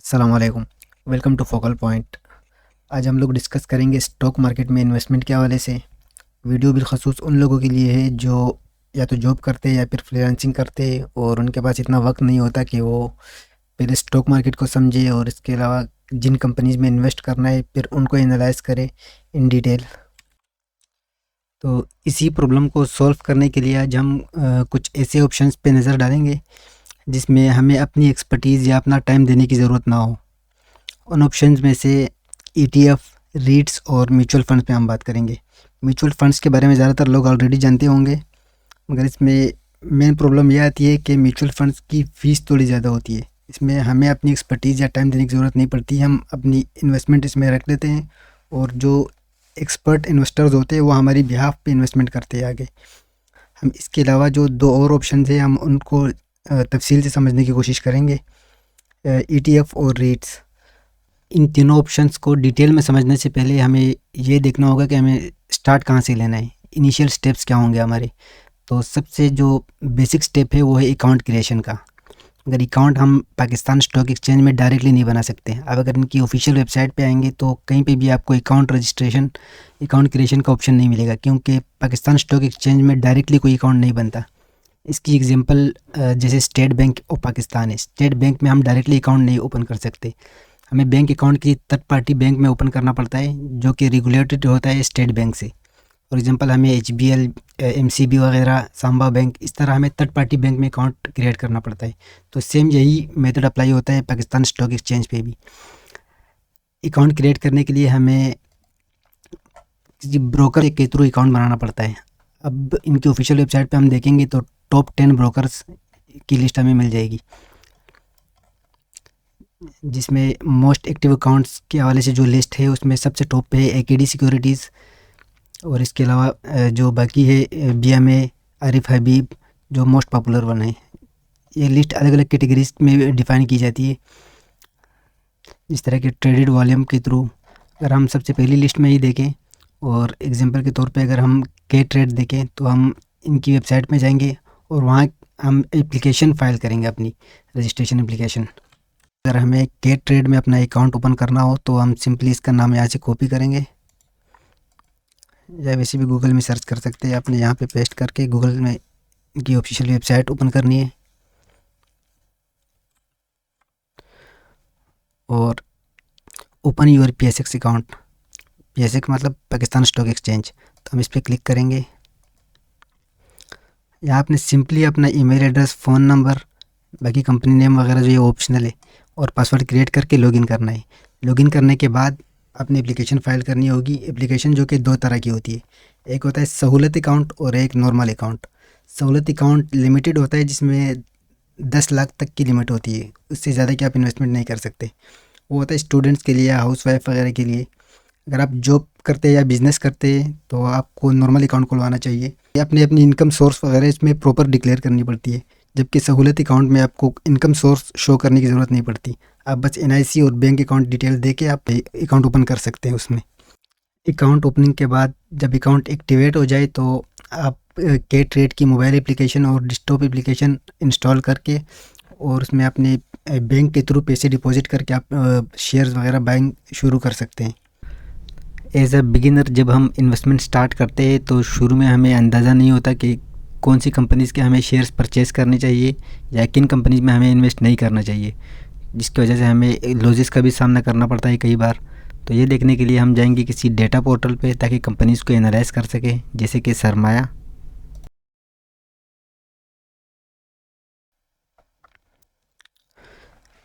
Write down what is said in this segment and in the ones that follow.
अस्सलाम वालेकुम। Welcome to focal point. आज हम लोग डिस्कस करेंगे स्टॉक मार्केट में इन्वेस्टमेंट के हवाले से। वीडियो बिलखसूस उन लोगों के लिए है जो या तो जॉब करते हैं या फिर फ्रीलांसिंग करते हैं और उनके पास इतना वक्त नहीं होता कि वो पहले स्टॉक मार्केट को समझे और इसके अलावा जिन कंपनीज में इन्वेस्ट करना है फिर उनको एनालाइज करे इन डिटेल। तो इसी प्रॉब्लम को सॉल्व करने के लिए आज हम कुछ ऐसे ऑप्शंस पे नज़र डालेंगे जिसमें हमें अपनी एक्सपर्टीज़ या अपना टाइम देने की ज़रूरत ना हो। उन ऑप्शंस में से ईटीएफ, रीट्स और म्यूचुअल फंड्स पे हम बात करेंगे। म्यूचुअल फंड्स के बारे में ज़्यादातर लोग ऑलरेडी जानते होंगे, मगर इसमें मेन प्रॉब्लम यह आती है कि म्यूचुअल फंड्स की फ़ीस थोड़ी ज़्यादा होती है। इसमें हमें अपनी एक्सपर्टीज़ या टाइम देने की ज़रूरत नहीं पड़ती, हम अपनी इन्वेस्टमेंट इसमें रख लेते हैं और जो एक्सपर्ट इन्वेस्टर्स होते हैं वो हमारी बिहाफ पे इन्वेस्टमेंट करते हैं आगे। हम इसके अलावा जो दो और ऑप्शन हैं हम उनको तफसील से समझने की कोशिश करेंगे। ईटीएफ और रीट्स, इन तीनों ऑप्शंस को डिटेल में समझने से पहले हमें ये देखना होगा कि हमें स्टार्ट कहाँ से लेना है, इनिशियल स्टेप्स क्या होंगे हमारे। तो सबसे जो बेसिक स्टेप है वो है अकाउंट क्रिएशन का। अगर अकाउंट हम पाकिस्तान स्टॉक एक्सचेंज में डायरेक्टली नहीं बना सकते। अब अगर इनकी ऑफिशियल वेबसाइट पे आएंगे तो कहीं पे भी आपको अकाउंट रजिस्ट्रेशन, अकाउंट क्रिएशन का ऑप्शन नहीं मिलेगा, क्योंकि पाकिस्तान स्टॉक एक्सचेंज में डायरेक्टली कोई अकाउंट नहीं बनता। इसकी एग्जांपल जैसे स्टेट बैंक ऑफ पाकिस्तान है। स्टेट बैंक में हम डायरेक्टली अकाउंट नहीं ओपन कर सकते, हमें बैंक अकाउंट की थर्ड पार्टी बैंक में ओपन करना पड़ता है जो कि रेगुलेटेड होता है स्टेट बैंक से। फॉर एग्जांपल हमें एचबीएल, एमसीबी वगैरह, सांबा बैंक, इस तरह हमें थर्ड पार्टी बैंक में अकाउंट क्रिएट करना पड़ता है। तो सेम यही मेथड अप्लाई होता है पाकिस्तान स्टॉक एक्सचेंज पे भी। अकाउंट क्रिएट करने के लिए हमें किसी ब्रोकर के थ्रू अकाउंट बनाना पड़ता है। अब इनकी ऑफिशियल वेबसाइट पे हम देखेंगे तो टॉप 10 ब्रोकर्स की लिस्ट हमें मिल जाएगी, जिसमें मोस्ट एक्टिव अकाउंट्स के हवाले से जो लिस्ट है उसमें सबसे टॉप पे है एकेडी सिक्योरिटीज़। और इसके अलावा जो बाकी है बीएमए, आरिफ हबीब, जो मोस्ट पॉपुलर वन है। ये लिस्ट अलग अलग कैटेगरीज में डिफ़ाइन की जाती है, जिस तरह के ट्रेडेड वॉल्यूम के थ्रू। अगर हम सबसे पहली लिस्ट में ही देखें और एग्जांपल के तौर पे अगर हम के ट्रेड देखें तो हम इनकी वेबसाइट में जाएंगे और वहाँ हम एप्लीकेशन फ़ाइल करेंगे, अपनी रजिस्ट्रेशन एप्लीकेशन। अगर हमें के ट्रेड में अपना अकाउंट ओपन करना हो तो हम सिंपली इसका नाम यहाँ से कॉपी करेंगे, या वैसे भी गूगल में सर्च कर सकते हैं। आपने यहाँ पे पेस्ट करके गूगल में की ऑफिशियल वेबसाइट ओपन करनी है और open your PSX account. PSX मतलब पाकिस्तान स्टॉक एक्सचेंज। तो हम इस पर क्लिक करेंगे। यहाँ आपने सिंपली अपना ईमेल एड्रेस, फ़ोन नंबर, बाकी कंपनी नेम वगैरह जो ये ऑप्शनल है, और पासवर्ड क्रिएट करके लॉगिन करना है। लॉगिन करने के बाद अपनी एप्लीकेशन फ़ाइल करनी होगी। एप्लीकेशन जो कि दो तरह की होती है, एक होता है सहूलत अकाउंट और एक नॉर्मल अकाउंट। सहूलत अकाउंट लिमिटेड होता है, जिसमें 10 लाख तक की लिमिट होती है, उससे ज़्यादा की आप इन्वेस्टमेंट नहीं कर सकते। वो होता है स्टूडेंट्स के लिए, हाउस वाइफ वगैरह के लिए। अगर आप जॉब करते हैं या बिज़नेस करते हैं तो आपको नॉर्मल अकाउंट खुलवाना चाहिए। अपनी अपनी इनकम सोर्स वगैरह इसमें प्रॉपर डिक्लेयर करनी पड़ती है, जबकि सहूलत अकाउंट में आपको इनकम सोर्स शो करने की ज़रूरत नहीं पड़ती। आप बस एनआईसी और बैंक अकाउंट डिटेल दे के आप अकाउंट ओपन कर सकते हैं उसमें। अकाउंट ओपनिंग के बाद जब अकाउंट एक्टिवेट हो जाए तो आप के ट्रेड की मोबाइल एप्लीकेशन और डेस्कटॉप एप्लीकेशन इंस्टॉल करके और उसमें अपने बैंक के थ्रू पैसे डिपॉजिट करके आप शेयर्स वगैरह बाइंग शुरू कर सकते हैं। एज़ अ बिगिनर जब हम इन्वेस्टमेंट स्टार्ट करते हैं तो शुरू में हमें अंदाज़ा नहीं होता कि कौन सी कंपनीज़ के हमें शेयर्स परचेज़ करने चाहिए या किन कंपनीज़ में हमें इन्वेस्ट नहीं करना चाहिए, जिसकी वजह से हमें लॉसेस का भी सामना करना पड़ता है कई बार। तो ये देखने के लिए हम जाएंगे किसी डेटा पोर्टल पे, ताकि कंपनीज़ को एनालाइज कर सकें, जैसे कि सरमाया।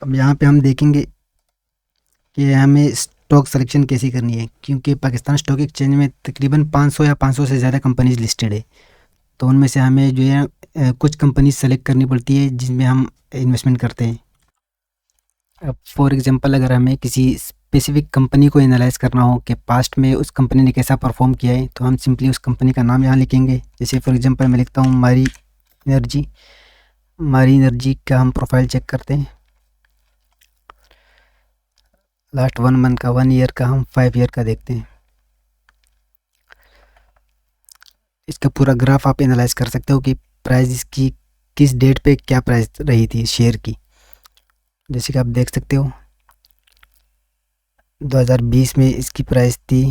अब यहाँ पे हम देखेंगे कि हमें स्टॉक सिलेक्शन कैसी करनी है, क्योंकि पाकिस्तान स्टॉक एक्सचेंज में तकरीबन 500 या 500 से ज़्यादा कंपनीज़ लिस्टेड है। तो उनमें से हमें जो है कुछ कंपनीज सेलेक्ट करनी पड़ती है जिसमें हम इन्वेस्टमेंट करते हैं। अब फॉर एग्जांपल अगर हमें किसी स्पेसिफिक कंपनी को एनालाइज करना हो कि पास्ट में उस कंपनी ने कैसा परफॉर्म किया है, तो हम सिंपली उस कंपनी का नाम यहाँ लिखेंगे। जैसे फॉर एग्जांपल मैं लिखता हूँ मारी एनर्जी। मारी एनर्जी का हम प्रोफाइल चेक करते हैं। लास्ट 1 मंथ का, 1 ईयर का, हम 5 ईयर का देखते हैं। इसका पूरा ग्राफ आप एनालाइज कर सकते हो कि प्राइस इसकी किस डेट पे क्या प्राइस रही थी शेयर की। जैसे कि आप देख सकते हो 2020 में इसकी प्राइस थी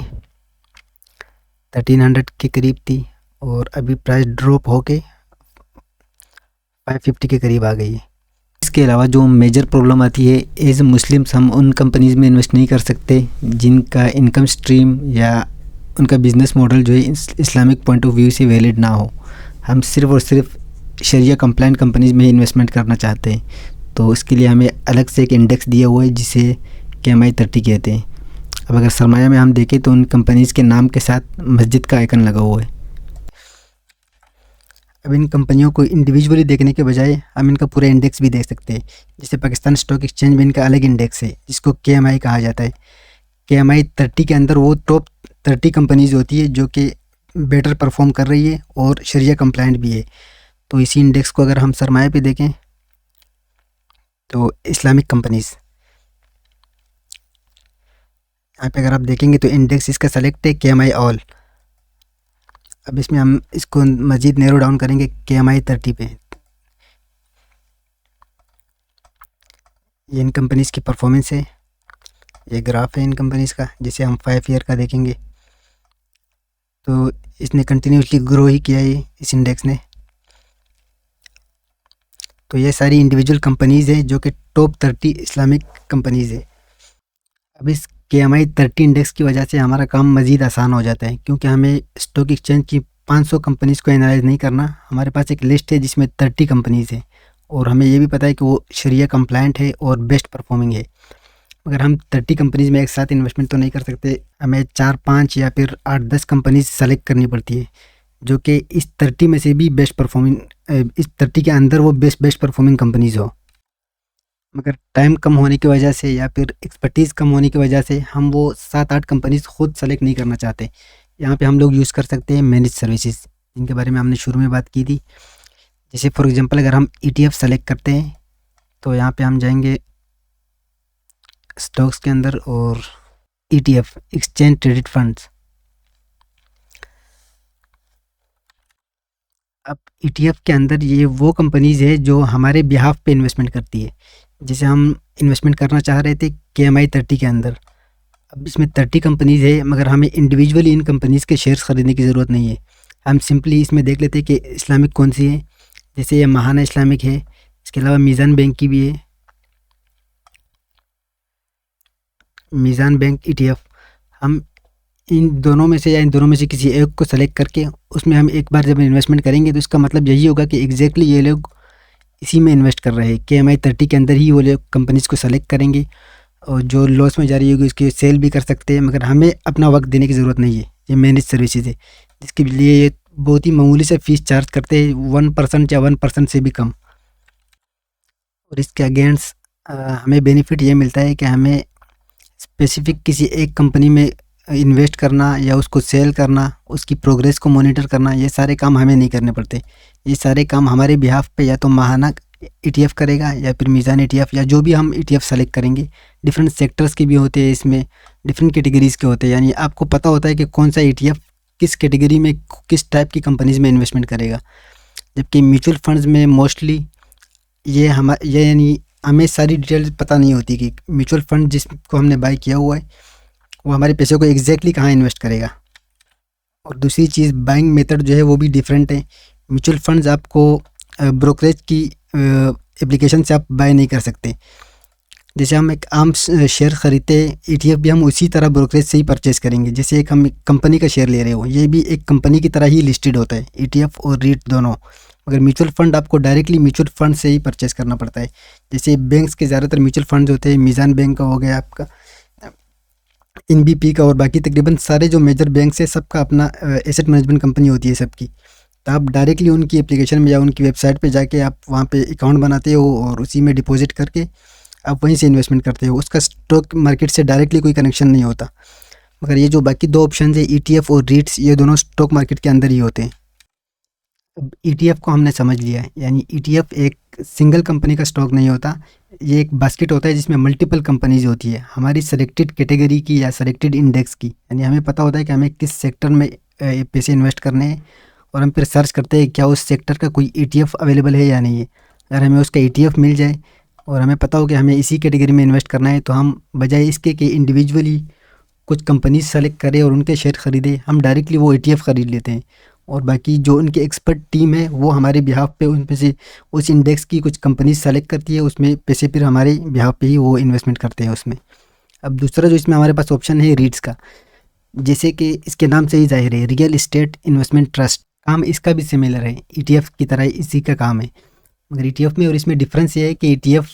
1300 के करीब थी और अभी प्राइस ड्रॉप होके 550 के करीब आ गई है। इसके अलावा जो मेजर प्रॉब्लम आती है, एज मुस्लिम्स हम उन कंपनीज़ में इन्वेस्ट नहीं कर सकते जिनका इनकम स्ट्रीम या उनका बिज़नेस मॉडल जो है इस्लामिक पॉइंट ऑफ व्यू से वैलिड ना हो। हम सिर्फ़ और सिर्फ शरिया कंप्लाइंट कंपनीज़ में ही इन्वेस्टमेंट करना चाहते हैं, तो उसके लिए हमें अलग से एक इंडेक्स दिया हुआ है जिसे KMI30 कहते हैं। अब अगर सरमाया में हम देखें तो उन कंपनीज़ के नाम के साथ मस्जिद का आइकन लगा हुआ है। अब इन कंपनियों को इंडिविजुअली देखने के बजाय हम इनका पूरा इंडेक्स भी देख सकते हैं। जैसे पाकिस्तान स्टॉक एक्सचेंज में इनका अलग इंडेक्स है जिसको KMI कहा जाता है। KMI30 के अंदर वो टॉप 30 कंपनीज होती है जो कि बेटर परफॉर्म कर रही है और शरिया कंप्लाइंट भी है। तो इसी इंडेक्स को अगर हम सरमाए पे देखें तो इस्लामिक कंपनीज़, यहाँ पे अगर आप देखेंगे तो इंडेक्स इसका सेलेक्ट है KMI ऑल। अब इसमें हम इसको मज़ीद नैरो डाउन करेंगे KMI30 पे। ये इन कंपनीज़ की परफॉर्मेंस है, ये ग्राफ है इन कंपनीज़ का। जैसे हम 5 ईयर का देखेंगे तो इसने कंटिन्यूसली ग्रो ही किया है इस इंडेक्स ने। तो ये सारी इंडिविजुअल कंपनीज़ है जो कि टॉप 30 इस्लामिक कंपनीज़ है। अब इस KMI30 इंडेक्स की वजह से हमारा काम मज़ीद आसान हो जाता है, क्योंकि हमें स्टॉक एक्सचेंज की 500 कंपनीज़ को एनालाइज नहीं करना। हमारे पास एक लिस्ट है जिसमें 30 कंपनीज़ है और हमें ये भी पता है कि वो शरिया कंप्लाइंट है और बेस्ट परफॉर्मिंग है। मगर हम 30 कंपनीज़ में एक साथ इन्वेस्टमेंट तो नहीं कर सकते, हमें 4-5 या फिर 8-10 कंपनीज़ सेलेक्ट करनी पड़ती है जो कि इस 30 में से भी बेस्ट परफॉर्मिंग, इस 30 के अंदर वो बेस्ट परफॉर्मिंग कंपनीज़ हो। मगर टाइम कम होने की वजह से या फिर एक्सपर्टीज़ कम होने की वजह से हम वो 7-8 कंपनीज़ खुद सेलेक्ट नहीं करना चाहते। यहाँ पे हम लोग यूज़ कर सकते हैं मैनेज सर्विसेज, जिनके बारे में हमने शुरू में बात की थी। जैसे फॉर एग्जांपल अगर हम ETF सेलेक्ट करते हैं तो यहाँ पे हम जाएंगे स्टॉक्स के अंदर और ETF एक्सचेंज ट्रेडेड फंड्स। अब ETF के अंदर ये वो कंपनीज़ है जो हमारे बिहाफ पे इन्वेस्टमेंट करती है। जैसे हम इन्वेस्टमेंट करना चाह रहे थे KMI30 के अंदर। अब इसमें 30 कंपनीज़ है मगर हमें इंडिविजुअली इन कंपनीज़ के शेयर्स ख़रीदने की ज़रूरत नहीं है। हम सिंपली इसमें देख लेते हैं कि इस्लामिक कौन सी है। जैसे ये महाना इस्लामिक है, इसके अलावा मीज़ान बैंक की भी है, मीज़ान बैंक ETF। हम इन दोनों में से या इन दोनों में से किसी एक को सेलेक्ट करके उसमें हम एक बार जब इन्वेस्टमेंट करेंगे तो इसका मतलब यही होगा कि एग्जैक्टली ये लोग इसी में इन्वेस्ट कर रहे हैं। KMI30 के अंदर ही वो लोग कंपनीज़ को सेलेक्ट करेंगे और जो लॉस में जा रही होगी उसकी सेल भी कर सकते हैं, मगर हमें अपना वक्त देने की ज़रूरत नहीं है। ये मैनेज सर्विसेज है जिसके लिए ये बहुत ही मामूली से फ़ीस चार्ज करते हैं, 1% या 1% से भी कम। और इसके अगेंस्ट हमें बेनिफिट ये मिलता है कि हमें स्पेसिफिक किसी एक कंपनी में इन्वेस्ट करना या उसको सेल करना, उसकी प्रोग्रेस को मॉनिटर करना, ये सारे काम हमें नहीं करने पड़ते। ये सारे काम हमारे बिहाफ पे या तो महाना ETF करेगा या फिर मीज़ान ETF या जो भी हम ETF सेलेक्ट करेंगे। डिफरेंट सेक्टर्स के भी होते हैं इसमें, डिफरेंट कैटेगरीज़ के होते हैं, यानी आपको पता होता है कि कौन सा ETF किस कैटेगरी में किस टाइप की कंपनीज़ में इन्वेस्टमेंट करेगा। जबकि म्यूचुअल फंड्स में मोस्टली ये यानी हमें सारी डिटेल्स पता नहीं होती कि म्यूचुअल फंड जिसको हमने बाय किया हुआ है वो हमारे पैसे को एग्जैक्टली कहाँ इन्वेस्ट करेगा। और दूसरी चीज़, बाइंग मेथड जो है वो भी डिफरेंट है। म्यूचुअल फंड्स आपको ब्रोकरेज की एप्लीकेशन से आप बाय नहीं कर सकते। जैसे हम एक आम शेयर ख़रीदते हैं, ETF भी हम उसी तरह ब्रोकरेज से ही परचेज़ करेंगे। जैसे एक हम एक कंपनी का शेयर ले रहे हो, ये भी एक कंपनी की तरह ही लिस्टेड होता है, ETF और REIT दोनों। मगर म्यूचुअल फ़ंड आपको डायरेक्टली म्यूचुअल फ़ंड से ही परचेज़ करना पड़ता है। जैसे बैंक्स के ज़्यादातर म्यूचुअल फंड्स होते हैं, मीज़ान बैंक का हो गया आपका, NBP का, और बाकी तकरीबन सारे जो मेजर बैंक्स है सबका अपना एसेट मैनेजमेंट कंपनी होती है सबकी। तो आप डायरेक्टली उनकी एप्लीकेशन में या उनकी वेबसाइट पे जाके आप वहाँ पे अकाउंट बनाते हो और उसी में डिपॉजिट करके आप वहीं से इन्वेस्टमेंट करते हो। उसका स्टॉक मार्केट से डायरेक्टली कोई कनेक्शन नहीं होता। मगर ये जो बाकी दो ऑप्शन है ETF और REITs, ये दोनों स्टॉक मार्केट के अंदर ही होते हैं। अब ETF को हमने समझ लिया है, यानी ETF एक सिंगल कंपनी का स्टॉक नहीं होता, ये एक बास्केट होता है जिसमें मल्टीपल कंपनीज होती है हमारी सेलेक्टेड कैटेगरी की या सेलेक्टेड इंडेक्स की। यानी हमें पता होता है कि हमें किस सेक्टर में पैसे इन्वेस्ट करने हैं और हम फिर सर्च करते हैं क्या उस सेक्टर का कोई ETF अवेलेबल है या नहीं है। अगर हमें उसका ETF मिल जाए और हमें पता हो कि हमें इसी कैटेगरी में इन्वेस्ट करना है, तो हम बजाय इसके कि इंडिविजुअली कुछ कंपनीज सेलेक्ट करें और उनके शेयर ख़रीदें, हम डायरेक्टली वो ETF ख़रीद लेते हैं। और बाकी जो उनकी एक्सपर्ट टीम है वो हमारे बिहाफ पे उनमें से उस इंडेक्स की कुछ कंपनीज सेलेक्ट करती है, उसमें पैसे फिर हमारे बिहाफ पे ही वो इन्वेस्टमेंट करते हैं उसमें। अब दूसरा जो इसमें हमारे पास ऑप्शन है रीट्स का, जैसे कि इसके नाम से ही जाहिर है, रियल इस्टेट इन्वेस्टमेंट ट्रस्ट। काम इसका भी सिमिलर है, ETF की तरह इसी का काम है, मगर ETF में और इसमें डिफरेंस ये है कि ETF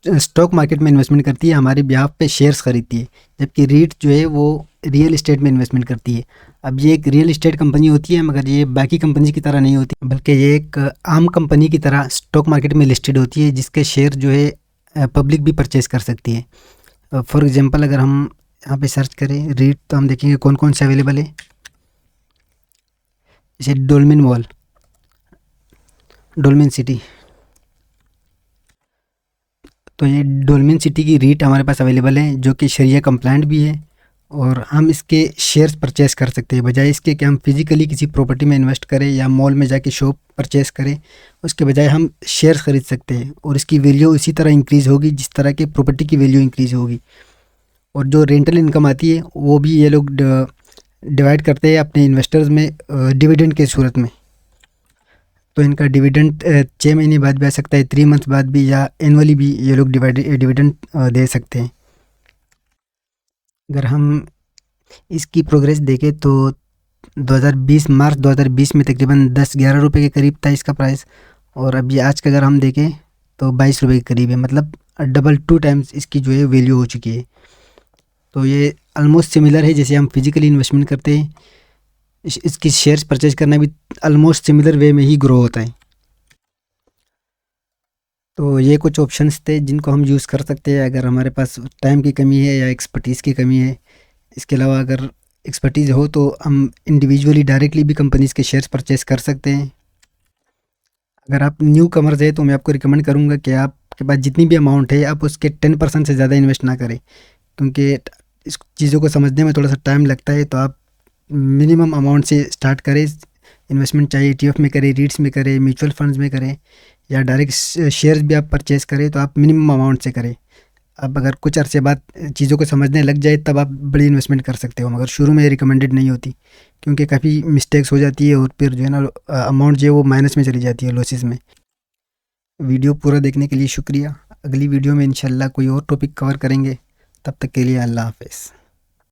स्टॉक मार्केट में इन्वेस्टमेंट करती है, हमारे बिहाफ पे शेयर्स खरीदती है, जबकि रीट जो है वो रियल इस्टेट में इन्वेस्टमेंट करती है। अब ये एक रियल इस्टेट कंपनी होती है, मगर ये बाकी कंपनी की तरह नहीं होती, बल्कि ये एक आम कंपनी की तरह स्टॉक मार्केट में लिस्टेड होती है, जिसके शेयर जो है पब्लिक भी परचेज कर सकती है। फॉर एग्जांपल अगर हम यहाँ पे सर्च करें रीट, तो हम देखेंगे कौन कौन से अवेलेबल है। जैसे डोलमेन मॉल, डोलमेन सिटी, तो ये डोलमेन सिटी की रीट हमारे पास अवेलेबल है, जो कि शरिया कंप्लाइंट भी है, और हम इसके शेयर्स परचेस कर सकते हैं। बजाय इसके कि हम फिज़िकली किसी प्रॉपर्टी में इन्वेस्ट करें या मॉल में जाके शॉप परचेस करें, उसके बजाय हम शेयर्स खरीद सकते हैं, और इसकी वैल्यू इसी तरह इंक्रीज़ होगी जिस तरह की प्रॉपर्टी की वैल्यू इंक्रीज़ होगी। और जो रेंटल इनकम आती है वो भी ये लोग डिवाइड करते हैं अपने इन्वेस्टर्स में डिविडेंड के सूरत में। तो इनका डिविडेंड 6 महीने बाद भी आ सकता है, 3 मंथ बाद भी, या एनुअली भी ये लोग डिविडेंड दे सकते हैं। अगर हम इसकी प्रोग्रेस देखें तो 2020 मार्च 2020 में तकरीबन 10-11 रुपये के करीब था इसका प्राइस, और अभी आज का अगर हम देखें तो 22 रुपये के करीब है, मतलब डबल 2 टाइम्स इसकी जो है वैल्यू हो चुकी है। तो ये ऑलमोस्ट सिमिलर है, जैसे हम फिज़िकली इन्वेस्टमेंट करते हैं, इसकी शेयर्स परचेज करना भी ऑलमोस्ट सिमिलर वे में ही ग्रो होता है। तो ये कुछ ऑप्शंस थे जिनको हम यूज़ कर सकते हैं अगर हमारे पास टाइम की कमी है या एक्सपर्टीज़ की कमी है। इसके अलावा अगर एक्सपर्टीज़ हो तो हम इंडिविजुअली डायरेक्टली भी कंपनीज़ के शेयर्स परचेज़ कर सकते हैं। अगर आप न्यू कमर्स है तो मैं आपको रिकमेंड करूँगा कि आपके पास जितनी भी अमाउंट है आप उसके 10% से ज़्यादा इन्वेस्ट ना करें, क्योंकि इस चीज़ों को समझने में थोड़ा सा टाइम लगता है। तो आप मिनिमम अमाउंट से स्टार्ट करें इन्वेस्टमेंट, चाहे ETF में करें, रीट्स में करें, म्यूचुअल फंड्स में करें, या डायरेक्ट शेयर्स भी आप परचेज़ करें, तो आप मिनिमम अमाउंट से करें। अब अगर कुछ अरसे बाद चीज़ों को समझने लग जाए तब आप बड़ी इन्वेस्टमेंट कर सकते हो, मगर शुरू में रिकमेंडेड नहीं होती, क्योंकि काफ़ी मिस्टेक्स हो जाती है और फिर जो है ना अमाउंट जो है वो माइनस में चली जाती है, लॉसेस में। वीडियो पूरा देखने के लिए शुक्रिया। अगली वीडियो में इंशाल्लाह कोई और टॉपिक कवर करेंगे, तब तक के लिए अल्लाह हाफ़िज़।